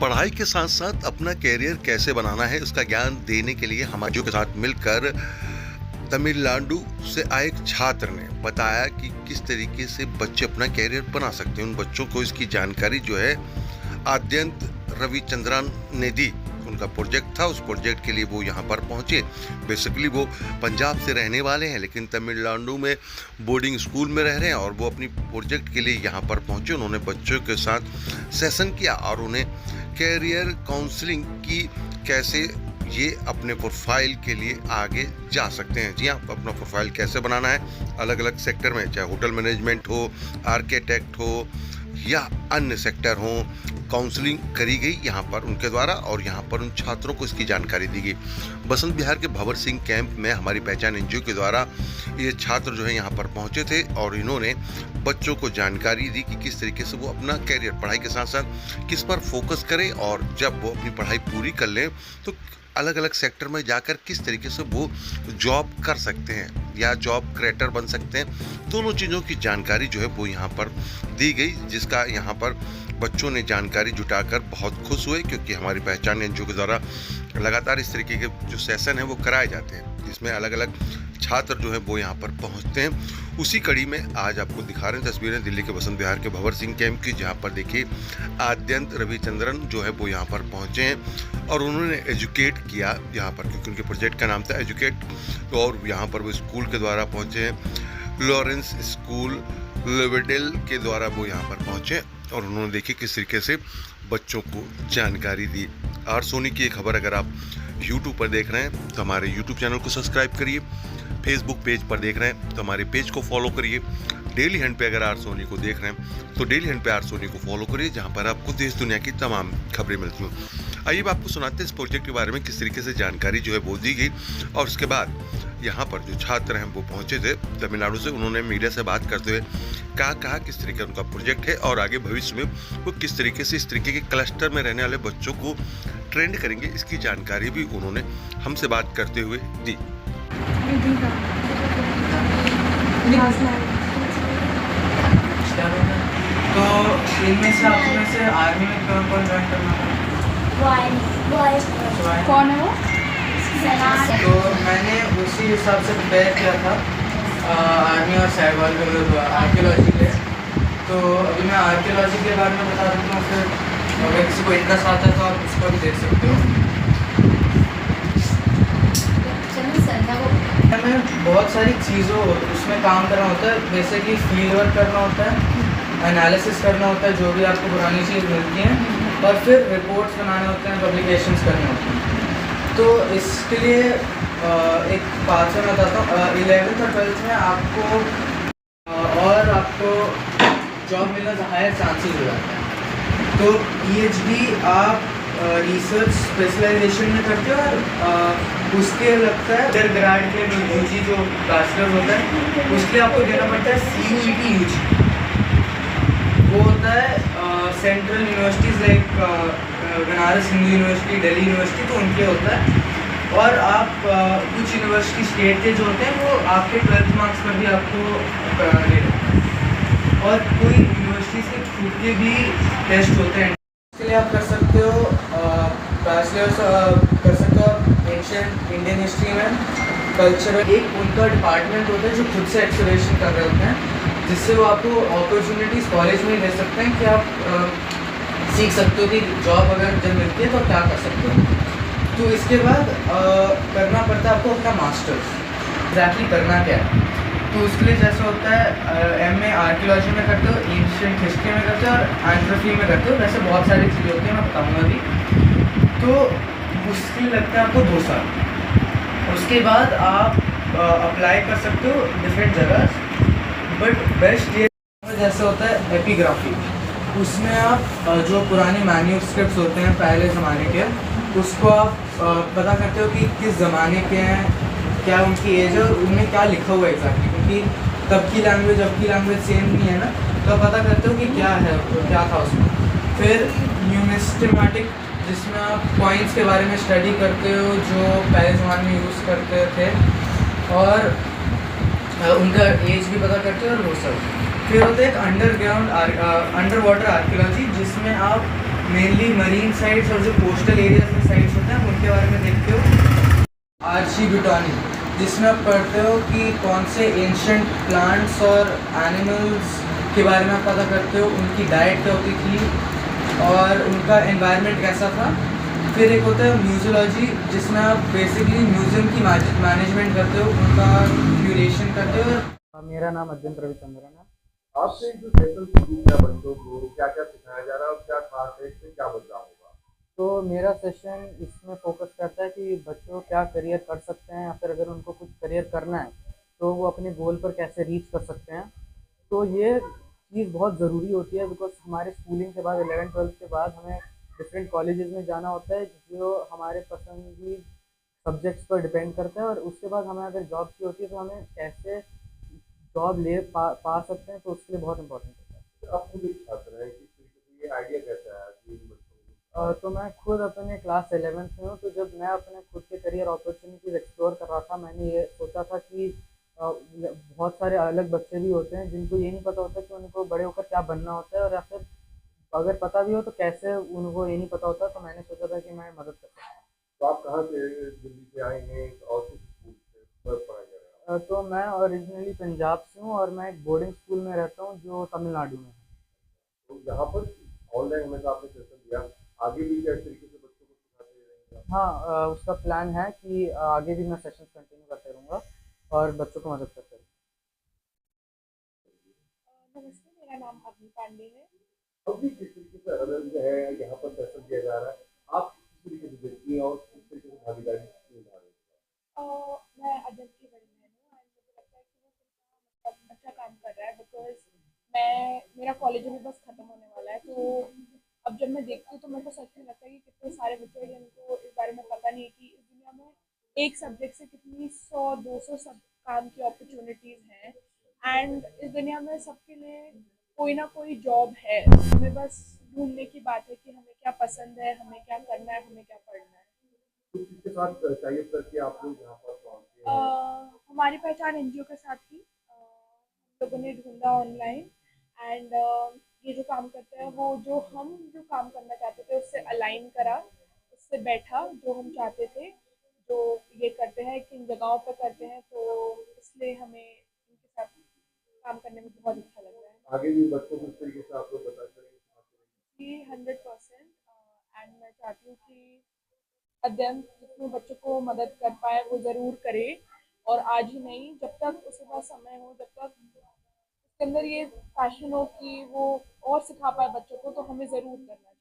पढ़ाई के साथ साथ अपना कैरियर कैसे बनाना है उसका ज्ञान देने के लिए हमारे के साथ मिलकर तमिलनाडु से आए एक छात्र ने बताया कि किस तरीके से बच्चे अपना कैरियर बना सकते हैं। उन बच्चों को इसकी जानकारी जो है आद्यंत रविचंद्रन ने दी। उनका प्रोजेक्ट था, उस प्रोजेक्ट के लिए वो यहाँ पर पहुँचे। बेसिकली वो पंजाब से रहने वाले हैं लेकिन तमिलनाडु में बोर्डिंग स्कूल में रह रहे हैं और वो अपनी प्रोजेक्ट के लिए यहाँ पर पहुँचे। उन्होंने बच्चों के साथ सेशन किया और उन्हें कैरियर काउंसलिंग की कैसे ये अपने प्रोफाइल के लिए आगे जा सकते हैं। जी हाँ, अपना प्रोफाइल कैसे बनाना है अलग अलग सेक्टर में, चाहे होटल मैनेजमेंट हो, आर्किटेक्ट हो या अन्य सेक्टर हो, काउंसलिंग करी गई यहाँ पर उनके द्वारा और यहाँ पर उन छात्रों को इसकी जानकारी दी गई। बसंत विहार के भंवर सिंह कैंप में हमारी पहचान एनजीओ के द्वारा ये छात्र जो है यहाँ पर पहुँचे थे और इन्होंने बच्चों को जानकारी दी कि किस तरीके से वो अपना कैरियर पढ़ाई के साथ साथ किस पर फोकस करें और जब वो अपनी पढ़ाई पूरी कर लें तो अलग अलग सेक्टर में जाकर किस तरीके से वो जॉब कर सकते हैं या जॉब क्रिएटर बन सकते हैं। दोनों चीज़ों की जानकारी जो है वो यहाँ पर दी गई, जिसका यहाँ पर बच्चों ने जानकारी जुटाकर बहुत खुश हुए क्योंकि हमारी पहचान एनजीओ के द्वारा लगातार इस तरीके के जो सेशन हैं वो कराए जाते हैं जिसमें अलग अलग छात्र जो है वो यहाँ पर पहुँचते हैं। उसी कड़ी में आज आपको दिखा रहे हैं तस्वीरें दिल्ली के बसंत विहार के भंवर सिंह कैंप की, जहाँ पर देखिए आद्यंत रविचंद्रन जो है वो यहाँ पर पहुँचे हैं और उन्होंने एजुकेट किया यहाँ पर, क्योंकि उनके प्रोजेक्ट का नाम था एजुकेट। और यहाँ पर वो स्कूल के द्वारा पहुँचे हैं, लॉरेंस स्कूल लिवरडेल के द्वारा वो यहाँ पर पहुँचे और उन्होंने देखिए किस तरीके से बच्चों को जानकारी दी। आर सोनी की एक खबर अगर आप यूट्यूब पर देख रहे हैं तो हमारे यूट्यूब चैनल को सब्सक्राइब करिए, फेसबुक पेज पर देख रहे हैं तो हमारे पेज को फॉलो करिए, डेली हंट पे अगर आर सोनी को देख रहे हैं तो डेली हंट पे आर सोनी को फॉलो करिए, जहां पर आपको देश दुनिया की तमाम खबरें मिलती हैं। आइए आपको सुनाते हैं इस प्रोजेक्ट के बारे में, किस तरीके से जानकारी जो है वो दी गई और उसके बाद यहाँ पर जो छात्र हैं वो पहुँचे थे तमिलनाडु से, उन्होंने मीडिया से बात करते हुए कहा किस तरीके का उनका प्रोजेक्ट है और आगे भविष्य में वो किस तरीके से इस तरीके के क्लस्टर में रहने वाले बच्चों को ट्रेंड करेंगे, इसकी जानकारी भी उन्होंने हमसे बात करते हुए दी। तो इनमें से आप में से आर्मी में कौन कौन ज्वाइन करना है? कौन है वो? तो मैंने उसी हिसाब से प्रिपेयर किया था आर्मी और साइबर मतलब आर्कियोलॉजी के। तो अभी मैं आर्कियोलॉजी के बारे में बता देता हूँ, फिर अगर किसी को इंटरेस्ट आता है तो आप उसको भी देख सकते हो। हमें बहुत सारी चीज़ों उसमें काम करना होता है, जैसे कि फील्ड वर्क करना होता है, एनालिसिस करना होता है जो भी आपको पुरानी चीज़ मिलती हैं, और फिर रिपोर्ट्स बनाने होते हैं, पब्लिकेशंस करने होते हैं। तो इसके लिए एक बात से मैं बताता हूँ, 11th और 12th में आपको जॉब मिलने का हायर चांसेस हो जाते हैं। तो PhD आप रिसर्च स्पेशलाइजेशन में करते हो और उसके लगता है अंडर ग्रेड के लिए UG जो बैचलर होता है उसके लिए आपको देना पड़ता है CUET UG। वो होता है central universities like Banaras Hindu university, Delhi university, तो उनके होता है। और आप कुछ यूनिवर्सिटी स्टेट के जो होते हैं वो आपके 12th मार्क्स पर भी आपको ले लेते हैं, और कोई यूनिवर्सिटी के खुद के भी टेस्ट होते हैं। इसके लिए आप कर सकते हो बैचलर्स कर सकते हो एंशिएंट इंडियन हिस्ट्री में, कल्चर। एक उनका डिपार्टमेंट होता है जो खुद से एक्सप्लोरेशन कर रहे होते हैं, जिससे वो आपको अपॉर्चुनिटीज़ कॉलेज में दे सकते हैं कि आप सीख सकते हो कि जॉब अगर जब मिलती है तो क्या कर सकते हो। तो इसके बाद करना पड़ता है आपको अपना मास्टर्स। एग्जैक्टली करना क्या है, तो उसके लिए जैसे होता है MA आर्कियोलॉजी में करते हो, एंशिएंट हिस्ट्री में करते हो और एंथ्रोपोलॉजी में करते हो। वैसे बहुत सारी चीज़ें होती हैं, मैं बताऊँगा अभी। तो उसके लिए लगता है आपको 2 साल। उसके बाद आप अप्लाई कर सकते हो डिफरेंट जगह, बट बेस्ट ये जैसे होता है एपिग्राफी। उसमें आप जो पुराने मैन्यूस्क्रिप्ट्स होते हैं पहले ज़माने के, उसको आप पता करते हो कि किस ज़माने के हैं, क्या उनकी एज है और उनमें क्या लिखा हुआ है एग्जैक्टली, क्योंकि तब की लैंग्वेज अब की लैंग्वेज सेम नहीं है ना, तो पता करते हो कि क्या है, क्या था उसमें। फिर न्यूमिस्टिमेटिक, जिसमें आप कॉइन्स के बारे में स्टडी करते हो जो पहले ज़माने में यूज़ करते थे और उनका एज भी पता करते हो और वो सब। फिर होता है एक अंडर वाटर आर्कियोलॉजी, जिसमें आप मेनली मरीन साइट्स और जो कोस्टल एरियाज में साइट्स होते हैं उनके बारे में देखते हो। आर्चीबिटॉनी, जिसमें आप पढ़ते हो कि कौन से एंशंट प्लांट्स और एनिमल्स के बारे में आप पता करते हो, उनकी डाइट क्या होती थी और उनका एनवायरनमेंट कैसा था। फिर एक होता है म्यूजियोलॉजी, जिसमें आप बेसिकली म्यूजियम की मैनेजमेंट करते हो, उनका क्यूरेशन करते हो। मेरा नाम अद्वैत रविचंद्रन है। आपसे जो सेशन शुरू किया बच्चों को क्या क्या सिखाया जा रहा है और क्या खास है, इसमें क्या बदलाव होगा? तो मेरा सेशन इसमें फोकस करता है कि बच्चों क्या करियर कर सकते हैं, या फिर अगर उनको कुछ करियर करना है तो वो अपने गोल पर कैसे रीच कर सकते हैं। तो ये चीज़ बहुत ज़रूरी होती है, बिकॉज हमारे स्कूलिंग के बाद 11th-12th के बाद हमें डिफरेंट कॉलेजेस में जाना होता है, जो हमारे पसंद सब्जेक्ट्स पर डिपेंड करता है। और उसके बाद हमें अगर जॉब की होती है तो हमें कैसे जॉब पा सकते हैं, तो उसके लिए बहुत इंपॉर्टेंट होता है। तो आप खुद एक छात्र हैं, किस तरीके से ये आइडिया कैसे आया कि इन बच्चों को? तो मैं खुद अपने क्लास 11th में हूँ, तो जब मैं अपने खुद के करियर अपॉर्चुनिटीज़ एक्सप्लोर कर रहा था, मैंने ये सोचा था कि बहुत सारे अलग बच्चे भी होते हैं जिनको ये नहीं पता होता कि उनको बड़े होकर क्या बनना होता है, और या फिर अगर पता भी हो तो कैसे उनको ये नहीं पता होता। तो मैंने सोचा था कि मैं मदद कर सकता हूँ। तो आप कहाँ से दिल्ली से आए हैं और किस स्कूल से पढ़ाई कर रहे हैं? तो मैं ओरिजिनली पंजाब से हूँ और मैं एक बोर्डिंग स्कूल में रहता हूँ जो तमिलनाडु में है। तो यहाँ पर ऑनलाइन हमें तो आपने सेशन दिया, आगे भी क्या इस तरीके से बच्चों को सिखाते रहेंगे आप? हाँ, उसका प्लान है कि आगे भी मैं सेशंस कंटिन्यू करते रहूँगा और बच्चों को मदद करते रहूँगा। नमस्ते, मेरा नाम अवनी पांडे है। अब भी किस तरीके से अलग है यहाँ पर सेशन दिया जा रहा है, आप किस तरीके से देखती हैं और किस तरीके से भागीदारी निभा रही हैं? मैं अदर की बड़ी बहन हूँ और मुझे लगता है कि वो कितना मतलब अच्छा काम कर रहा है, बिकॉज मेरा कॉलेज अभी बस ख़त्म होने वाला है। तो अब जब मैं देखती हूँ तो मेरे को सच में लगता है कि कितने सारे बच्चे हैं जिनको इस बारे में पता नहीं है कि इस दुनिया में एक सब्जेक्ट से कितनी 100-200 सब काम की अपॉर्चुनिटीज़ हैं। एंड इस दुनिया में सबके लिए कोई ना कोई जॉब है, हमें बस ढूंढने की बात है कि हमें क्या पसंद है, हमें क्या करना है, हमें क्या पढ़ना है। तो किसके साथ टाइप करके आप लोग यहाँ पर पहुँचे अ, हैं? हमारी पहचान एनजीओ के साथ ही हम लोगों ने ढूंढा ऑनलाइन। एंड ये जो काम करते हैं वो जो काम करना चाहते थे उससे अलाइन करा, उससे बैठा जो हम चाहते थे, जो ये करते हैं किन जगहों पर करते हैं, तो इसलिए हमें इनके साथ काम करने में बहुत अच्छा लग रहा है। आगे भी बच्चों को इस तरीके से आप लोग बताते रहेंगे, सिखाते रहेंगे? जी 100%। एंड मैं चाहती हूँ कि अध्ययन जिसमें बच्चों को मदद कर पाए वो ज़रूर करे, और आज ही नहीं, जब तक उसके पास समय हो, जब तक उसके अंदर ये पैशन हो कि वो और सिखा पाए बच्चों को, तो हमें ज़रूर करना चाहिए।